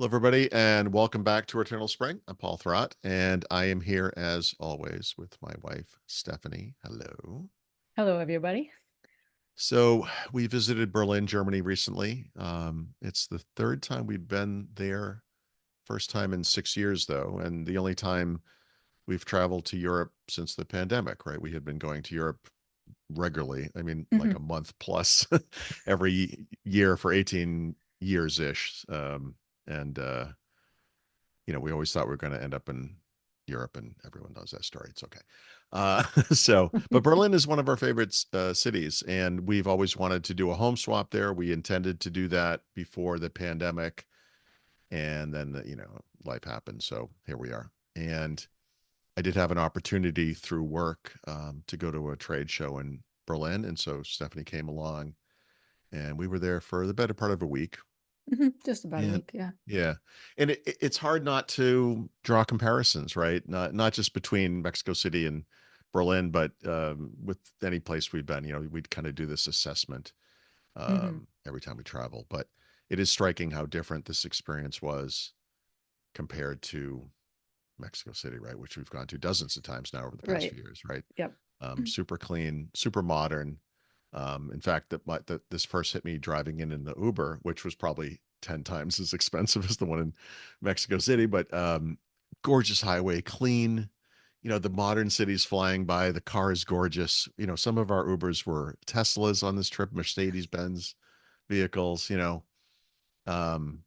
Hello, everybody, and welcome back to Eternal Spring. I'm Paul Thurrott, and I am here as always with my wife, Stephanie. Hello. Hello, everybody. So, we visited Berlin, Germany recently. It's the third time we've been there, first time in 6 years, though, and the only time we've traveled to Europe since the pandemic, right? We had been going to Europe regularly, I mean, like a hmm month plus every year for 18 years ish. And we always thought we were going to end up in Europe, and everyone knows that story. It's okay. But Berlin is one of our favorite cities, and we've always wanted to do a home swap there. We intended to do that before the pandemic, and then, life happened. So here we are. And I did have an opportunity through work to go to a trade show in Berlin. And so Stephanie came along, and we were there for the better part of a week. Just about a And week, yeah. yeah, and it's hard not to draw comparisons, right? Not just between Mexico City and Berlin, but with any place we've been. We'd kind of do this assessment hmm every time we travel. But it is striking how different this experience was compared to Mexico City, right? Which we've gone to dozens of times now over the past Right. few years, right? Yep. Super clean, super modern. In fact, this first hit me driving in the Uber, which was probably 10 times as expensive as the one in Mexico City, but gorgeous highway, clean. The modern cities flying by, the car is gorgeous. Some of our Ubers were Teslas on this trip, Mercedes Benz vehicles, um,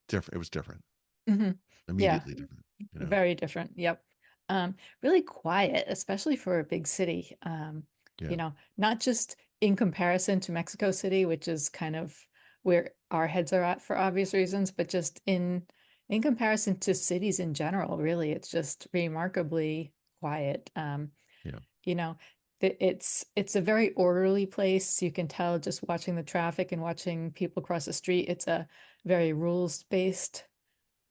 different. It was different, hmm Yeah, immediately different, you know? very different. Yep. Really quiet, especially for a big city. Yeah. Not just in comparison to Mexico City, which is kind of where our heads are at for obvious reasons, but just in comparison to cities in general, really, it's just remarkably quiet. Yeah. you know it's a very orderly place. You can tell just watching the traffic and watching people cross the street. It's a very rules based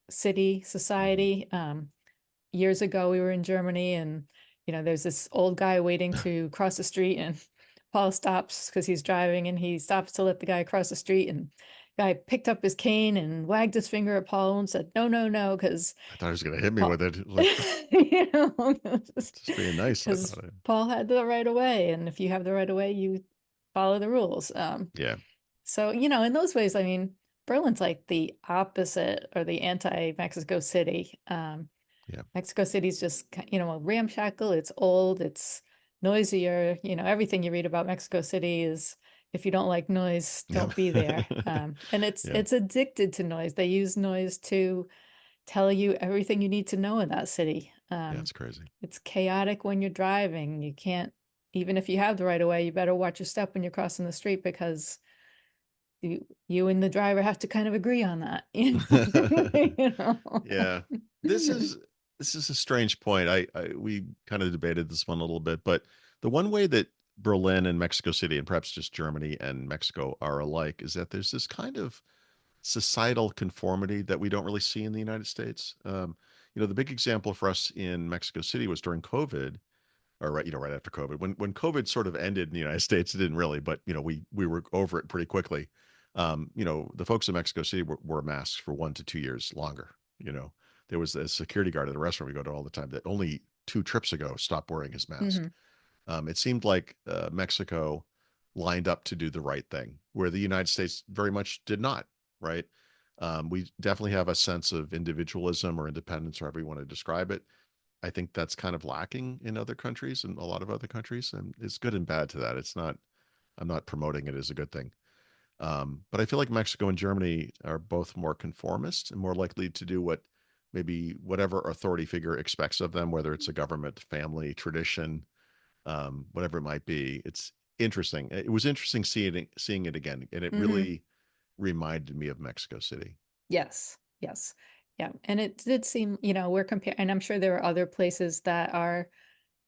city Mhm. society. Years ago we were in Germany, and there's this old guy waiting to cross the street, and Paul stops because he's driving, and he stops to let the guy cross the street, and the guy picked up his cane and wagged his finger at Paul and said no, no, no, because I thought he was going to hit me with Paul, it. Like, you know, just being nice. I because thought. Paul had the right of way, and if you have the right of way, you follow the rules. Yeah. So in those ways, I mean, Berlin's like the opposite or the anti-Mexico City. Yeah. Mexico City's just ramshackle. It's old. It's noisier. Everything you read about Mexico City is if you don't like noise, Yep. don't be there. And it's Yeah. it's addicted to noise. They use noise to tell you everything you need to know in that city. Yeah. It's crazy. It's chaotic when you're driving. You can't, even if you have the right of way, you better watch your step when you're crossing the street because you and the driver have to kind of agree on that. You know? Yeah. This is this is a strange point. We kind of debated this one a little bit, but the one way that Berlin and Mexico City and perhaps just Germany and Mexico are alike is that there's this kind of societal conformity that we don't really see in the United States. The big example for us in Mexico City was during COVID, or right after COVID. When COVID sort of ended in the United States, it didn't really, but we were over it pretty quickly. The folks in Mexico City wore masks for 1 to 2 years longer. There was a security guard at a restaurant we go to all the time that only 2 trips ago stopped wearing his mask. hmm It seemed like Mexico lined up to do the right thing, where the United States very much did not. Right? We definitely have a sense of individualism or independence, or however you want to describe it. I think that's kind of lacking in other countries and a lot of other countries, and it's good and bad to that. It's not. I'm not promoting it as a good thing. But I feel like Mexico and Germany are both more conformist and more likely to do what maybe whatever authority figure expects of them, whether it's a government, family, tradition, whatever it might be. It's interesting. It was interesting seeing it again, and it hmm really reminded me of Mexico City. Yes. Yes. Yeah. And it did seem, we're comparing, and I'm sure there are other places that are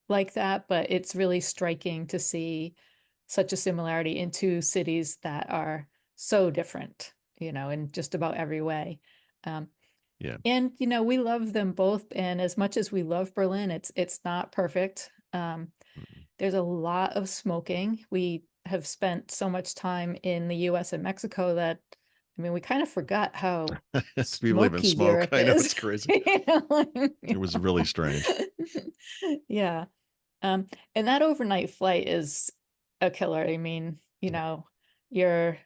like that, but it's really striking to see such a similarity in two cities that are so different, in just about every way. Um, Yeah. and we love them both, and as much as we love Berlin, it's not perfect. Mm-mm. There's a lot of smoking. We have spent so much time in the US and Mexico that I mean, we kind of forgot how We live in smoky smoke. Europe I know, is. it's crazy. You know, It was really strange. yeah. Um, and that overnight flight is a killer. I mean, Yeah. you're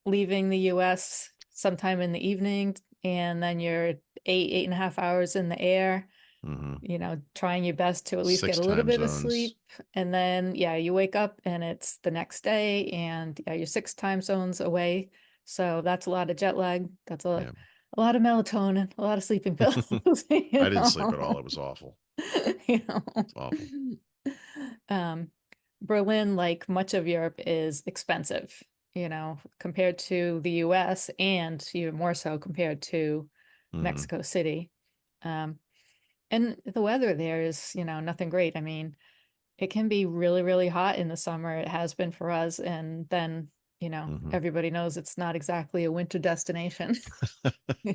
leaving the US sometime in the evening, and then you're 8.5 hours in the air, Mhm. trying your best to at least 6 get a little time bit of zones. sleep. And then, yeah, you wake up and it's the next day, and yeah, you're 6 time zones away. So that's a lot of jet lag. That's Yeah. a lot of melatonin, a lot of sleeping pills, I didn't sleep at all. It was awful. you know. It's awful. Um, Berlin, like much of Europe, is expensive, compared to the US, and even more so compared to Mhm. Mexico City. Um, and the weather there is, nothing great. I mean, it can be really, really hot in the summer. It has been for us. And then, Mhm. everybody knows it's not exactly a winter destination. you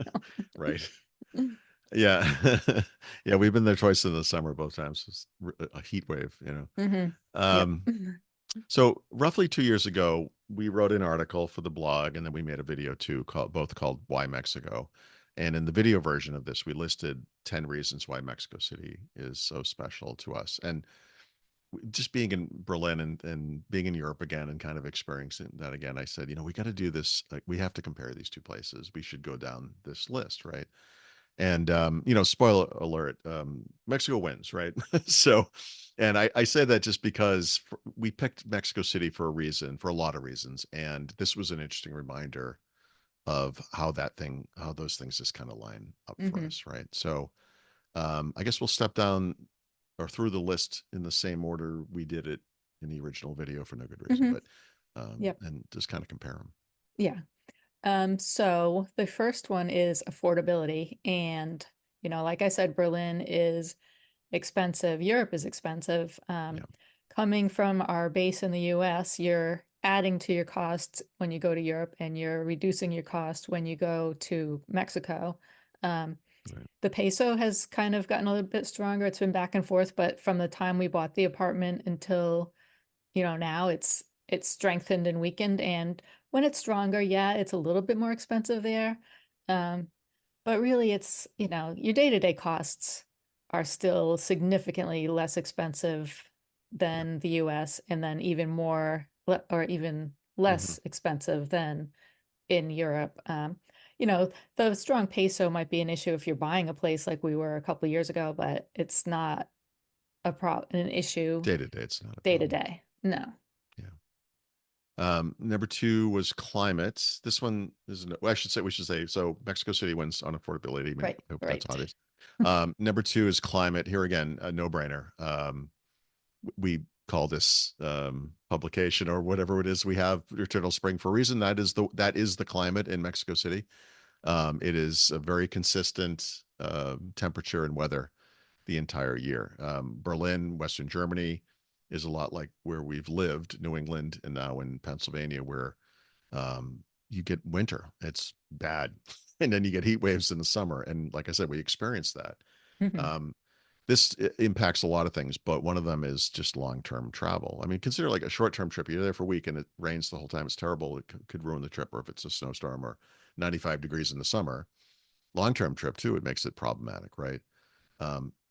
Right. know? Yeah. Yeah, we've been there twice in the summer, both times. It's a heat wave, you know. Hmm. Yep. Um, so roughly 2 years ago, we wrote an article for the blog, and then we made a video too, called "Why Mexico." And in the video version of this, we listed 10 reasons why Mexico City is so special to us. And just being in Berlin and being in Europe again and kind of experiencing that again, I said, we got to do this. Like, we have to compare these two places. We should go down this list, right? And spoiler alert, Mexico wins, right? So, and I say that just because we picked Mexico City for a reason, for a lot of reasons, and this was an interesting reminder of how those things just kind of line up for Hmm. us, right? So, I guess we'll step down or through the list in the same order we did it in the original video for no good reason, Hmm. but Yep. and just kind of compare them. Yeah. So the first one is affordability. And, like I said, Berlin is expensive. Europe is expensive. Yeah, Coming from our base in the US, you're adding to your costs when you go to Europe, and you're reducing your cost when you go to Mexico. Um, right. the peso has kind of gotten a little bit stronger. It's been back and forth, but from the time we bought the apartment until now it's strengthened and weakened. And when it's stronger, yeah, it's a little bit more expensive there. Um, but really it's, your day-to-day costs are still significantly less expensive Yeah. than the US, and then even more or even Hmm. less expensive than in Europe. The strong peso might be an issue if you're buying a place like we were a couple of years ago, but it's not an issue Day to day, it's not a day to problem. day. No. Yeah. Number two was climate. This one is, well, we should say, so Mexico City wins on affordability. I mean, Right, I hope that's right. obvious. Number two is climate. Here again, a no brainer. We call this publication or whatever it is we have Eternal Spring for a reason. That is the climate in Mexico City. It is a very consistent temperature and weather the entire year. Berlin, Western Germany is a lot like where we've lived, New England, and now in Pennsylvania, where you get winter. It's bad. And then you get heat waves in the summer. And like I said, we experience that. Hmm. Um, this impacts a lot of things, but one of them is just long-term travel. I mean, consider like a short-term trip. You're there for a week and it rains the whole time. It's terrible. It could ruin the trip, or if it's a snowstorm or 95 degrees in the summer. Long-term trip too, it makes it problematic, right?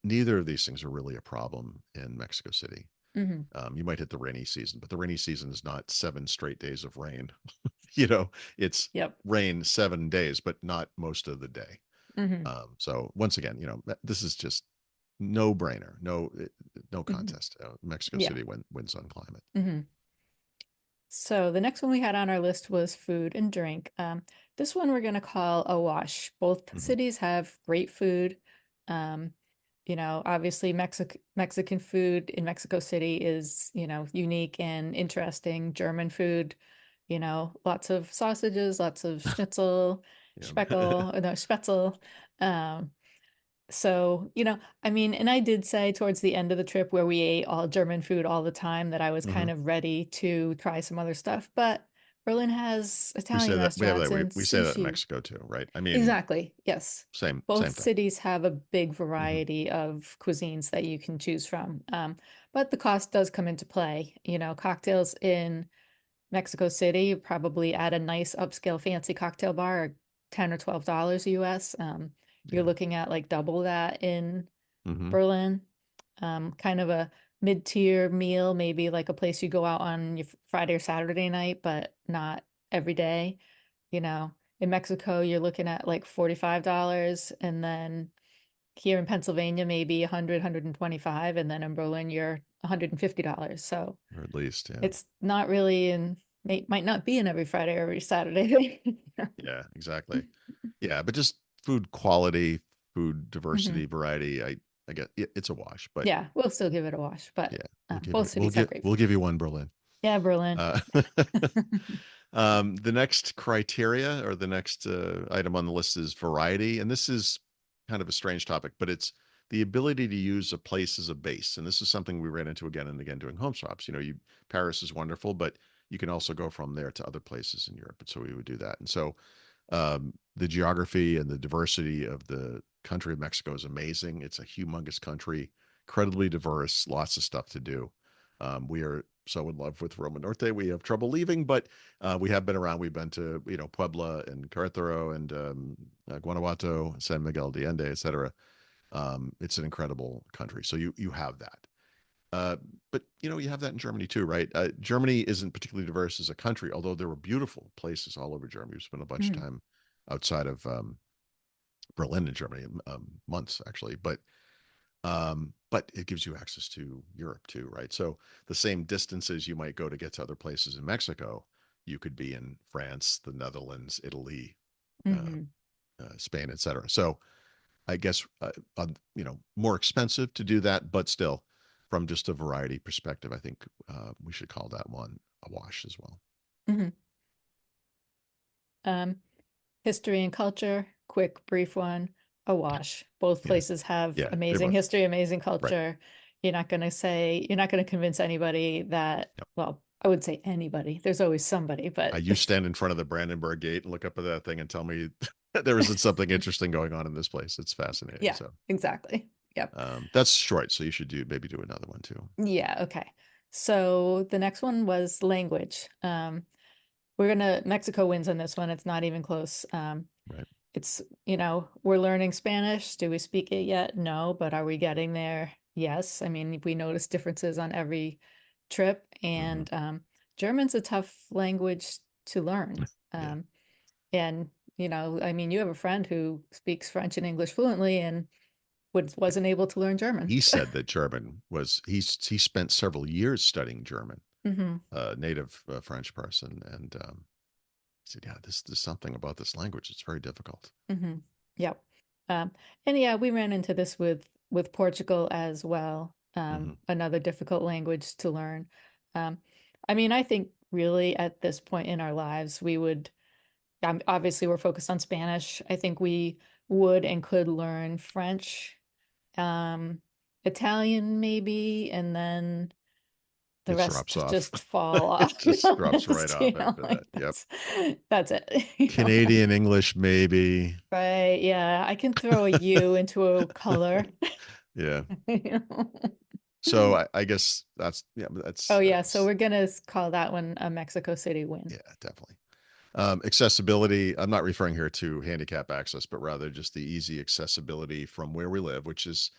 Neither of these things are really a problem in Mexico City. Hmm. You might hit the rainy season, but the rainy season is not 7 straight days of rain. It's Yep. rain 7 days, but not most of the day. Hmm. So once again, this is just no brainer, no Hmm. contest. Mexico Yeah. City wins on climate. Hmm. So the next one we had on our list was food and drink. This one we're going to call a wash. Both Hmm. cities have great food. Um, obviously Mexican food in Mexico City is, unique and interesting. German food, lots of sausages, lots of schnitzel, Yeah. no, spetzel. Um, So, I mean, and I did say towards the end of the trip where we ate all German food all the time that I was Hmm. kind of ready to try some other stuff. But Berlin has We say Italian that we have restaurants that and we say that in sushi. Mexico too, right? I mean, Exactly. Yes. same Both thing. cities have a big Hmm. variety of cuisines that you can choose from. But the cost does come into play. Cocktails in Mexico City, you probably at a nice upscale fancy cocktail bar, 10 or $12 US. You're Yeah. looking at like double that in Hmm. Berlin. Kind of a mid-tier meal, maybe like a place you go out on your Friday or Saturday night, but not every day. You know, in Mexico, you're looking at like $45, and then here in Pennsylvania, maybe 100, 125, and then in Berlin, you're $150. So Or at least, yeah. it's not really in, might not be in every Friday or every Saturday. Yeah, exactly. Yeah, but just food quality, food Hmm. diversity, variety. I get it's a wash, but Yeah, we'll still give it a wash, but yeah, we'll give you both cities have great we'll food. give you one Berlin. Yeah, Berlin. Uh, the next criteria or the next item on the list is variety, and this is kind of a strange topic, but it's the ability to use a place as a base. And this is something we ran into again and again doing home swaps. You know, Paris is wonderful, but you can also go from there to other places in Europe, and so we would do that. And so the geography and the diversity of the country of Mexico is amazing. It's a humongous country, incredibly diverse, lots of stuff to do. We are so in love with Roma Norte. We have trouble leaving, but we have been around. We've been to Puebla and Querétaro and Guanajuato, San Miguel de Allende, etc. It's an incredible country. So you have that. Uh, but you have that in Germany too, right? Germany isn't particularly diverse as a country, although there were beautiful places all over Germany. We spent a bunch of Mm, time outside of Berlin in Germany, months actually. But it gives you access to Europe too, right? So the same distances you might go to get to other places in Mexico, you could be in France, the Netherlands, Italy, uh, mhm, Spain, etc. So I guess more expensive to do that, but still, from just a variety perspective, I think we should call that one a wash as well. mhm. Um, History and culture, quick, brief one, a wash. Both Yeah, places have yeah, they amazing both history, amazing right. culture. You're not going to convince anybody that, Yep. well, I wouldn't say anybody. There's always somebody, but You stand in front of the Brandenburg Gate and look up at that thing and tell me there isn't something interesting going on in this place. It's fascinating. yeah, So exactly. Yep. that's short. So you should maybe do another one too. Yeah, okay. So the next one was language. Mexico wins on this one. It's not even close. Right. We're learning Spanish. Do we speak it yet? No, but are we getting there? Yes. I mean, we notice differences on every trip, Hmm. and German's a tough language to learn. Yeah. And I mean, you have a friend who speaks French and English fluently and wasn't able to learn German. He said that German was he spent several years studying German, Hmm. native French person, and he said, "Yeah, there's something about this language. It's very difficult." Hmm. Yep. Um, and yeah, we ran into this with Portugal as well. Hmm. Another difficult language to learn. Um, I mean, I think really at this point in our lives, obviously we're focused on Spanish. I think we would and could learn French, um, Italian maybe, and then the It drops rest off. just fall It off. just drops right off after Like that. Yep. that's it. Canadian English, maybe. Right, yeah, I can throw a U into a color. Yeah. You So know? I guess that's yeah, Oh yeah, so that's we're gonna call that one a Mexico City win. yeah, definitely. Accessibility. I'm not referring here to handicap access, but rather just the easy accessibility from where we live, which is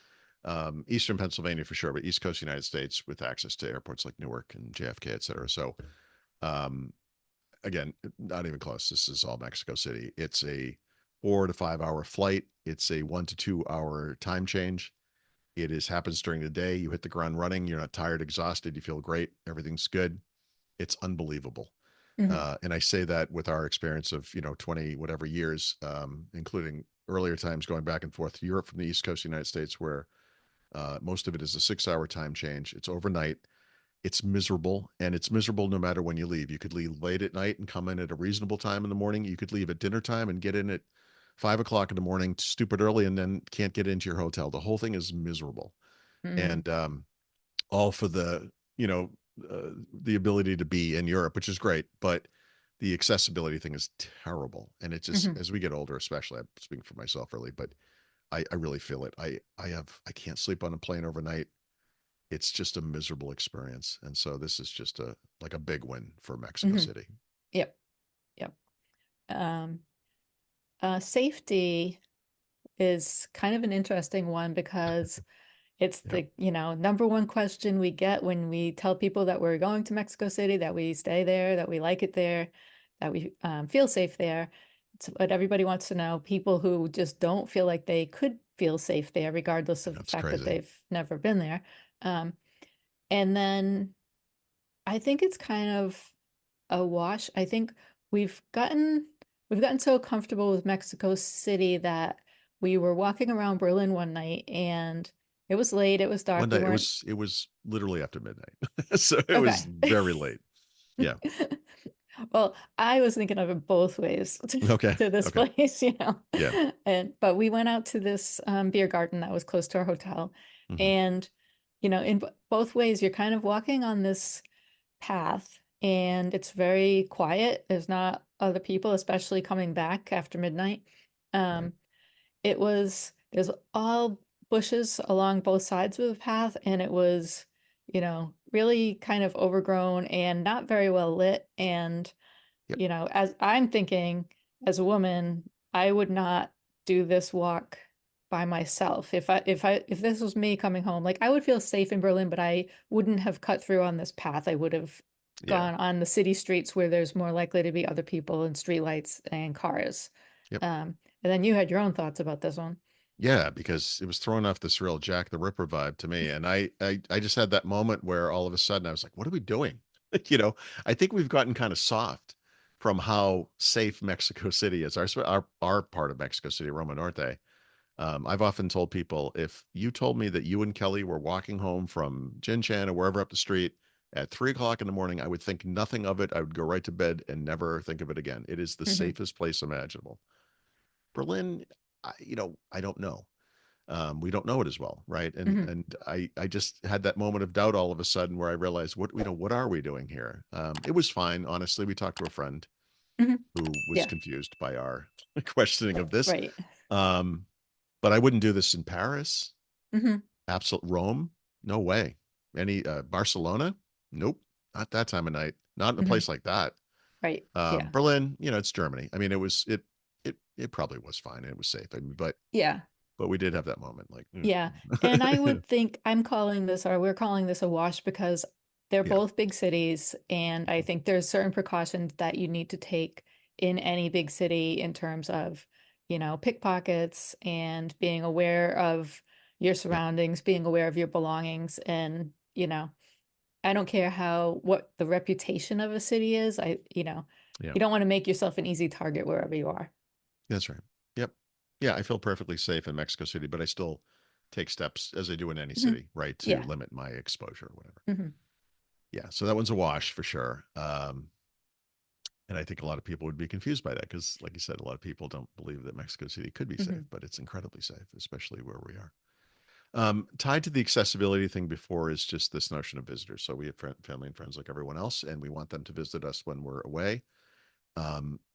Eastern Pennsylvania for sure, but East Coast United States with access to airports like Newark and JFK, et cetera. So um, again, not even close. This is all Mexico City. It's a 4 to 5 hour flight. It's a 1 to 2 hour time change. It is happens during the day. You hit the ground running. You're not tired, exhausted. You feel great. Everything's good. It's unbelievable. Hmm. And I say that with our experience of 20 whatever years, including earlier times going back and forth to Europe from the East Coast of the United States, where most of it is a 6 hour time change. It's overnight. It's miserable, and it's miserable no matter when you leave. You could leave late at night and come in at a reasonable time in the morning. You could leave at dinner time and get in at 5 o'clock in the morning, stupid early, and then can't get into your hotel. The whole thing is miserable, Hmm. and all for the ability to be in Europe, which is great, but the accessibility thing is terrible. And it just, Hmm. as we get older, especially, I'm speaking for myself really, but I really feel it. I can't sleep on a plane overnight. it's just a miserable experience. And so this is just a like a big win for Mexico Hmm. City. Yep. Yep. Um, Safety is kind of an interesting one because it's Yep. the, number one question we get when we tell people that we're going to Mexico City, that we stay there, that we like it there, that we feel safe there. It's what everybody wants to know. People who just don't feel like they could feel safe there, regardless of the That's fact that crazy. they've never been there. Um, and then I think it's kind of a wash. I think we've gotten we've gotten so comfortable with Mexico City that we were walking around Berlin one night and it was late, it was One dark, we night weren't it was literally after midnight. So it was okay. very late. Yeah. Well, I was thinking of it both ways Okay. to this Okay. place, Yeah. And but we went out to this beer garden that was close to our hotel, Hmm. and in both ways, you're kind of walking on this path, and it's very quiet. There's not other people, especially coming back after midnight. Right. Um, there's all bushes along both sides of the path, and it was, really kind of overgrown and not very well lit. And, Yep. as I'm thinking as a woman, I would not do this walk by myself. If this was me coming home, like I would feel safe in Berlin, but I wouldn't have cut through on this path. I would have Yeah. gone on the city streets where there's more likely to be other people and streetlights and cars. Yep. And then you had your own thoughts about this one. Yeah, because it was throwing off this real Jack the Ripper vibe to me. And I just had that moment where all of a sudden I was like, what are we doing? You know, I think we've gotten kind of soft from how safe Mexico City is. Our part of Mexico City, Roma Norte. I've often told people if you told me that you and Kelly were walking home from Jinshan or wherever up the street at 3 o'clock in the morning, I would think nothing of it. I would go right to bed and never think of it again. It is the Hmm. safest place imaginable. Berlin, I don't know. We don't know it as well, right? And Hmm. and I just had that moment of doubt all of a sudden where I realized what are we doing here? It was fine, honestly. We talked to a friend Hmm. who was Yeah, confused by our questioning of this. right. Um, but I wouldn't do this in Paris. Hmm. Absolute Rome, no way. Any Barcelona, nope, not that time of night. Not in a Hmm. place like that. Right. Yeah. Berlin, it's Germany. I mean, it probably was fine. It was safe. I mean, Yeah. but we did have that moment, like, Yeah. And I would think we're calling this a wash because they're yeah, both big cities. And I think there's certain precautions that you need to take in any big city in terms of, pickpockets and being aware of your yep, surroundings, being aware of your belongings. And, I don't care what the reputation of a city is. yeah. You don't want to make yourself an easy target wherever you are. That's right. Yep. Yeah, I feel perfectly safe in Mexico City, but I still take steps as I do in any Hmm. city, right, to Yeah. limit my exposure or whatever. Hmm. Yeah, so that one's a wash for sure. And I think a lot of people would be confused by that because, like you said, a lot of people don't believe that Mexico City could be safe, Hmm. but it's incredibly safe, especially where we are. Tied to the accessibility thing before is just this notion of visitors. So we have family and friends like everyone else, and we want them to visit us when we're away.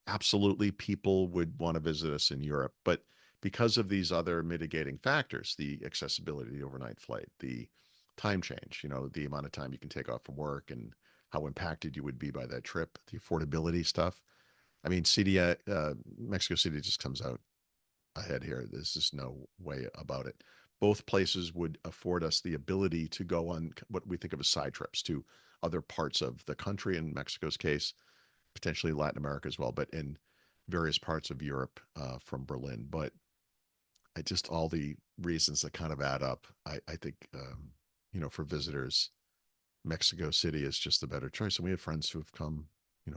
Absolutely, people would want to visit us in Europe, but because of these other mitigating factors, the accessibility, the overnight flight, the time change, the amount of time you can take off from work and how impacted you would be by that trip, the affordability stuff. I mean, Mexico City just comes out ahead here. There's just no way about it. Both places would afford us the ability to go on what we think of as side trips to other parts of the country. In Mexico's case, potentially Latin America as well, but in various parts of Europe from Berlin. But I just all the reasons that kind of add up. I think for visitors, Mexico City is just a better choice, and we have friends who have come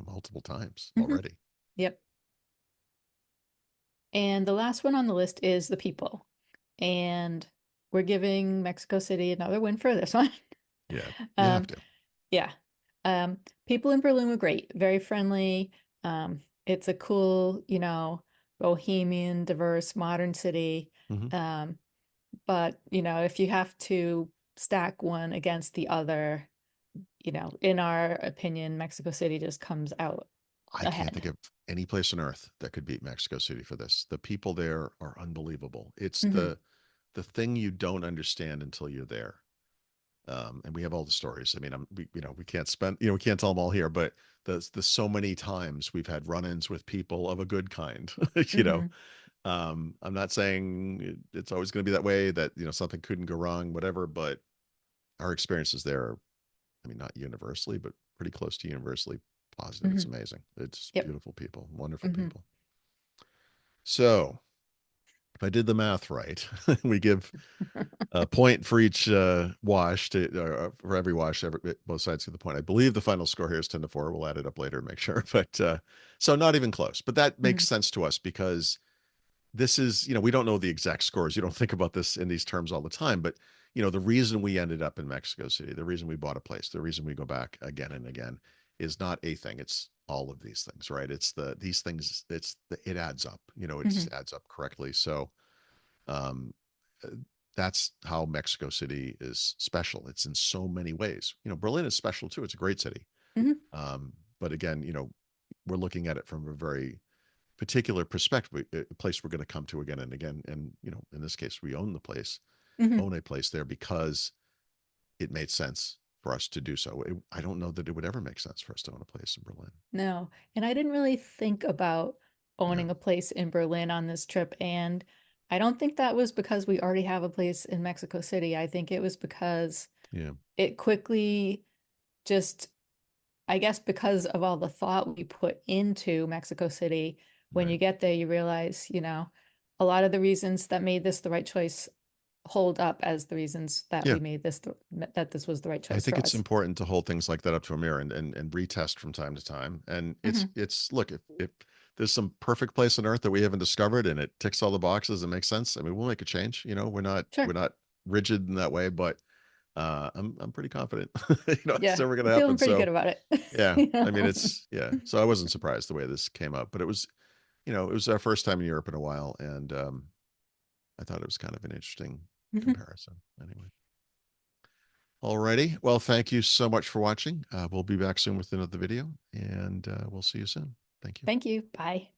multiple times Hmm. already. Yep. And the last one on the list is the people. And we're giving Mexico City another win for this one. Yeah, you have Um, to. yeah. People in Berlin were great, very friendly. It's a cool, bohemian, diverse, modern city. Hmm. Um, but, if you have to stack one against the other, in our opinion, Mexico City just comes out I can't ahead. think of any place on earth that could beat Mexico City for this. The people there are unbelievable. It's Hmm. the thing you don't understand until you're there. And we have all the stories. I mean, we can't spend, we can't tell them all here, but the so many times we've had run-ins with people of a good kind, you know. Mhm. I'm not saying it's always going to be that way, that, something couldn't go wrong, whatever, but our experiences there are, I mean, not universally, but pretty close to universally positive. It's Mhm. amazing. It's Yep. beautiful people, wonderful Mhm. people. So if I did the math right, we give a point for each wash for every wash, both sides get the point. I believe the final score here is 10-4. We'll add it up later and make sure, but so not even close. But that makes Mhm. sense to us because this is, we don't know the exact scores. You don't think about this in these terms all the time, but the reason we ended up in Mexico City, the reason we bought a place, the reason we go back again and again is not a thing. It's all of these things, right? It's these things, it adds up, it Mhm. just adds up correctly. So, um, uh, that's how Mexico City is special. It's in so many ways. Berlin is special too. It's a great city. Mhm. But again, we're looking at it from a very particular perspective, a place we're going to come to again and again. And, in this case, we Mhm. own a place there because it made sense for us to do so. I don't know that it would ever make sense for us to own a place in Berlin. No, and I didn't really think about Yeah. owning a place in Berlin on this trip, and I don't think that was because we already have a place in Mexico City. I think it was because Yeah. it quickly just, I guess because of all the thought we put into Mexico City, when Right. you get there, you realize, a lot of the reasons that made this the right choice hold up as the reasons that Yeah. we made this, that this was the right I choice think for it's us. important to hold things like that up to a mirror and retest from time to time. And Hmm. look, if there's some perfect place on earth that we haven't discovered and it ticks all the boxes and makes sense, I mean, we'll make a change. We're Sure. not rigid in that way, but I'm pretty confident, it's Yeah. never going I'm to feeling happen. pretty So good about it. yeah, You I mean, know? yeah. So I wasn't surprised the way this came out, but it was our first time in Europe in a while. And, I thought it was kind of an interesting Mhm. comparison anyway. Alrighty. Well, thank you so much for watching. We'll be back soon with another video and we'll see you soon. Thank you. Thank you. Bye.